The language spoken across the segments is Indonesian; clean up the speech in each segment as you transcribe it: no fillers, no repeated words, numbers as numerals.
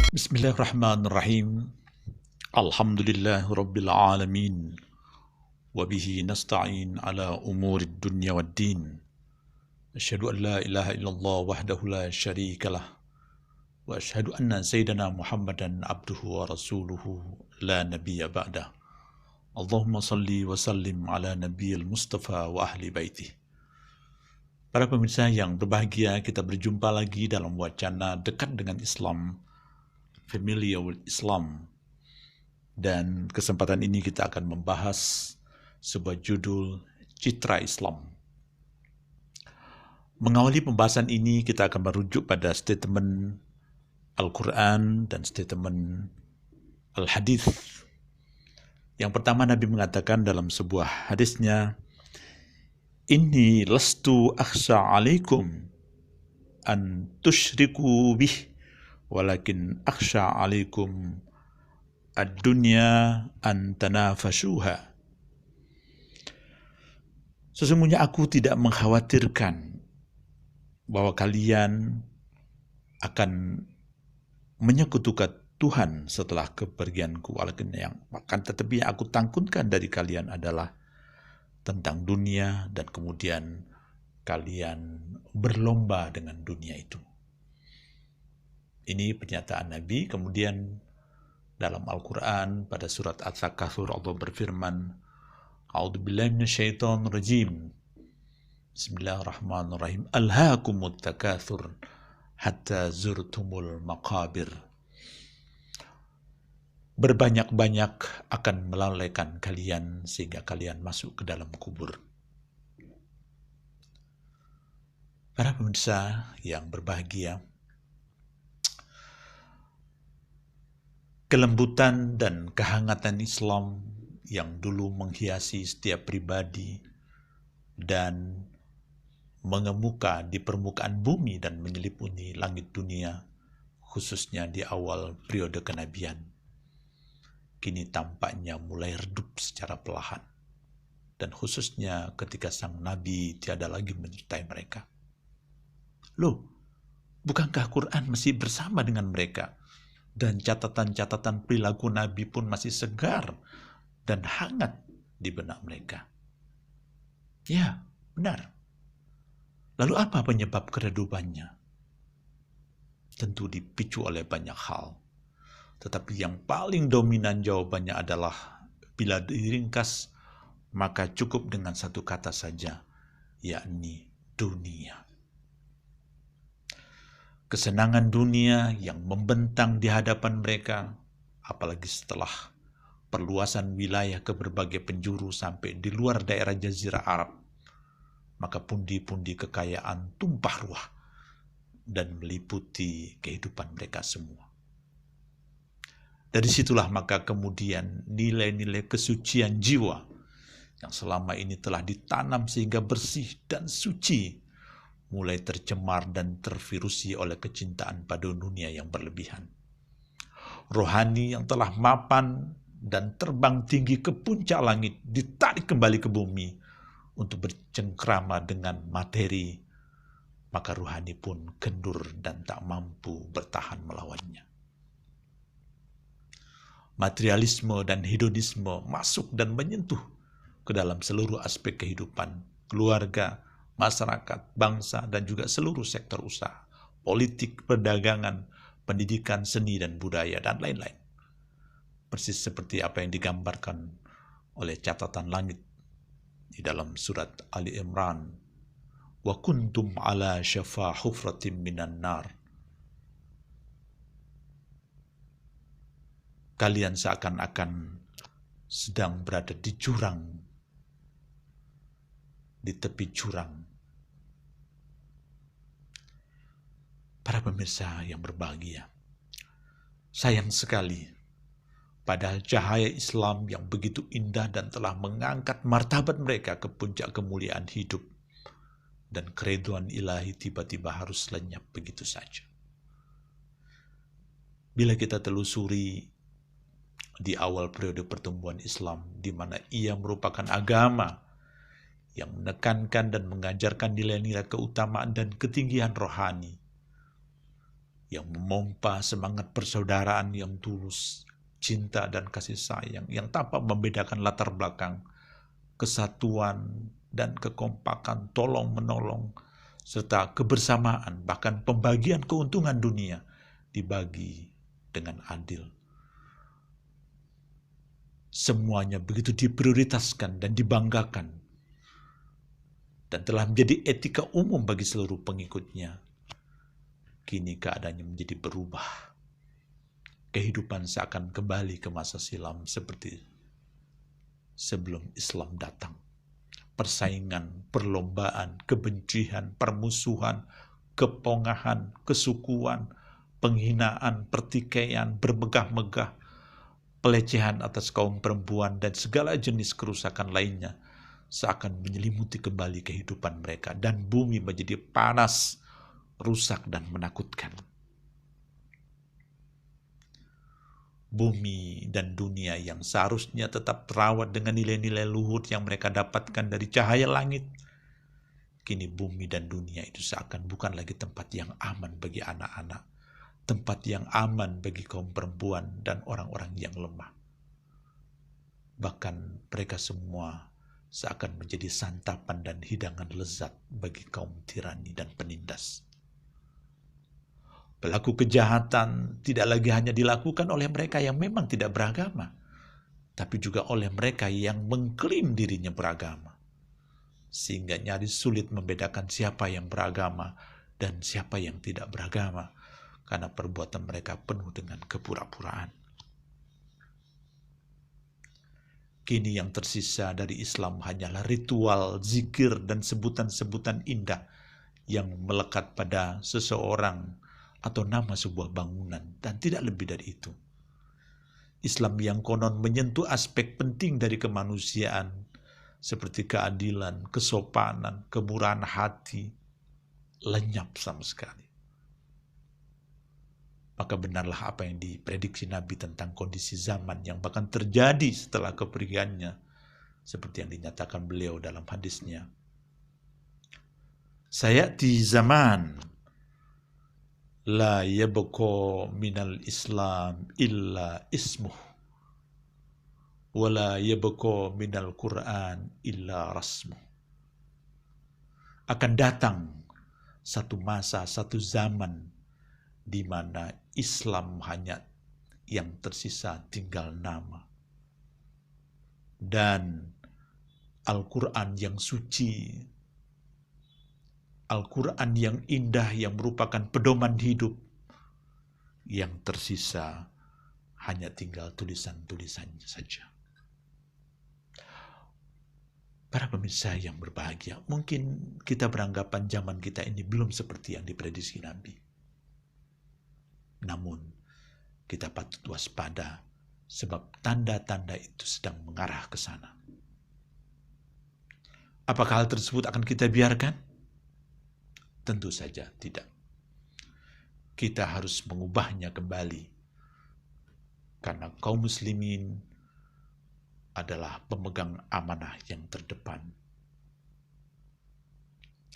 Bismillahirrahmanirrahim. Alhamdulillahi Rabbil Alamin. Wabihi nasta'in ala umurid dunya wad din. Asyhadu an la ilaha illallah wahdahu la syarikalah. Wa asyhadu anna sayyidana Muhammadan abduhu wa rasuluhu la nabiyya ba'dah. Allahumma salli wa sallim ala nabiyil Mustafa wa ahli baitih. Para pemirsa yang berbahagia, kita berjumpa lagi dalam wacana dekat dengan Islam, Familiar with Islam. Dan kesempatan ini kita akan membahas sebuah judul Citra Islam. Mengawali pembahasan ini, kita akan merujuk pada statement Al-Quran dan statement Al-Hadith. Yang pertama, Nabi mengatakan dalam sebuah hadisnya, Inni lastu akhsha alaikum an tusyriku bih, walakin akhsha alaikum ad-dunya an tanafashuha. Sesungguhnya aku tidak mengkhawatirkan bahwa kalian akan menyekutukan Tuhan setelah kepergianku, akan tetapi yang aku takutkan dari kalian adalah tentang dunia, dan kemudian kalian berlomba dengan dunia itu. Ini pernyataan Nabi. Kemudian dalam Al-Quran pada surat At-Takatsur Allah berfirman, A'udzubillahi minasyaitonir rajim. Bismillahirrahmanirrahim. Alhaakumut takatsur hatta zurtumul maqabir. Berbanyak-banyak akan melalaikan kalian sehingga kalian masuk ke dalam kubur. Para pemirsa yang berbahagia, kelembutan dan kehangatan Islam yang dulu menghiasi setiap pribadi dan mengemuka di permukaan bumi dan menyelimuti langit dunia, khususnya di awal periode kenabian, kini tampaknya mulai redup secara perlahan, dan khususnya ketika sang Nabi tiada lagi menyertai mereka. Loh, bukankah Quran masih bersama dengan mereka? Dan catatan-catatan perilaku Nabi pun masih segar dan hangat di benak mereka. Ya, benar. Lalu apa penyebab keredupannya? Tentu dipicu oleh banyak hal. Tetapi yang paling dominan jawabannya adalah, bila diringkas, maka cukup dengan satu kata saja, yakni dunia. Kesenangan dunia yang membentang di hadapan mereka, apalagi setelah perluasan wilayah ke berbagai penjuru sampai di luar daerah Jazirah Arab, maka pundi-pundi kekayaan tumpah ruah dan meliputi kehidupan mereka semua. Dari situlah maka kemudian nilai-nilai kesucian jiwa yang selama ini telah ditanam sehingga bersih dan suci mulai tercemar dan tervirusi oleh kecintaan pada dunia yang berlebihan. Rohani yang telah mapan dan terbang tinggi ke puncak langit ditarik kembali ke bumi untuk bercengkrama dengan materi, maka rohani pun kendur dan tak mampu bertahan melawannya. Materialisme dan hedonisme masuk dan menyentuh ke dalam seluruh aspek kehidupan, keluarga, masyarakat, bangsa, dan juga seluruh sektor usaha, politik, perdagangan, pendidikan, seni dan budaya, dan lain-lain. Persis seperti apa yang digambarkan oleh catatan langit di dalam surat Ali Imran. Wa kuntum ala syafa hufratin minan nar. Kalian seakan-akan sedang berada di jurang, di tepi jurang. Para pemirsa yang berbahagia, sayang sekali, padahal cahaya Islam yang begitu indah dan telah mengangkat martabat mereka ke puncak kemuliaan hidup, dan keridhaan ilahi tiba-tiba harus lenyap begitu saja. Bila kita telusuri di awal periode pertumbuhan Islam, di mana ia merupakan agama yang menekankan dan mengajarkan nilai-nilai keutamaan dan ketinggian rohani, yang memompa semangat persaudaraan yang tulus, cinta dan kasih sayang yang tanpa membedakan latar belakang, kesatuan dan kekompakan, tolong menolong, serta kebersamaan, bahkan pembagian keuntungan dunia dibagi dengan adil. Semuanya begitu diprioritaskan dan dibanggakan, dan telah menjadi etika umum bagi seluruh pengikutnya. Kini keadaannya menjadi berubah. Kehidupan seakan kembali ke masa silam seperti sebelum Islam datang. Persaingan, perlombaan, kebencian, permusuhan, kepongahan, kesukuan, penghinaan, pertikaian, bermegah-megah, pelecehan atas kaum perempuan, dan segala jenis kerusakan lainnya seakan menyelimuti kembali kehidupan mereka, dan bumi menjadi panas, rusak, dan menakutkan. Bumi dan dunia yang seharusnya tetap terawat dengan nilai-nilai luhur yang mereka dapatkan dari cahaya langit, kini bumi dan dunia itu seakan bukan lagi tempat yang aman bagi anak-anak, tempat yang aman bagi kaum perempuan dan orang-orang yang lemah. Bahkan mereka semua seakan menjadi santapan dan hidangan lezat bagi kaum tirani dan penindas. Pelaku kejahatan tidak lagi hanya dilakukan oleh mereka yang memang tidak beragama, tapi juga oleh mereka yang mengklaim dirinya beragama. Sehingga nyaris sulit membedakan siapa yang beragama dan siapa yang tidak beragama, karena perbuatan mereka penuh dengan kepura-puraan. Kini yang tersisa dari Islam hanyalah ritual, zikir, dan sebutan-sebutan indah yang melekat pada seseorang atau nama sebuah bangunan, dan tidak lebih dari itu. Islam yang konon menyentuh aspek penting dari kemanusiaan, seperti keadilan, kesopanan, kemurahan hati, lenyap sama sekali. Maka benarlah apa yang diprediksi Nabi tentang kondisi zaman yang bahkan terjadi setelah kepergiannya, seperti yang dinyatakan beliau dalam hadisnya. Sayati zaman la yabqa minal Islam illa ismuh, wa la yabqa minal Quran illa rasmuh. Akan datang satu masa, satu zaman di mana Islam hanya yang tersisa tinggal nama. Dan Al-Quran yang suci, Al-Quran yang indah, yang merupakan pedoman hidup, yang tersisa hanya tinggal tulisan-tulisannya saja. Para pemirsa yang berbahagia, mungkin kita beranggapan zaman kita ini belum seperti yang diprediksi Nabi. Namun, kita patut waspada sebab tanda-tanda itu sedang mengarah ke sana. Apakah hal tersebut akan kita biarkan? Tentu saja tidak. Kita harus mengubahnya kembali. Karena kaum muslimin adalah pemegang amanah yang terdepan.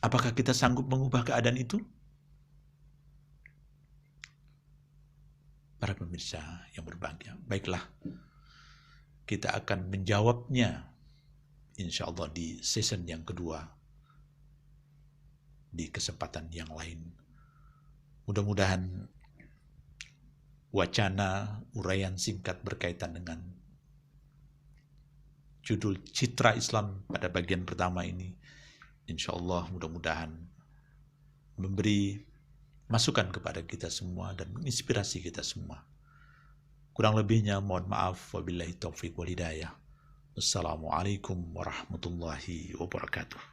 Apakah kita sanggup mengubah keadaan itu? Para pemirsa yang berbahagia, baiklah, kita akan menjawabnya insya Allah di season yang kedua, di kesempatan yang lain. Mudah-mudahan wacana uraian singkat berkaitan dengan judul Citra Islam pada bagian pertama ini, insya Allah mudah-mudahan memberi masukan kepada kita semua dan menginspirasi kita semua. Kurang lebihnya mohon maaf, wabillahi taufiq wal hidayah. Wassalamualaikum warahmatullahi wabarakatuh.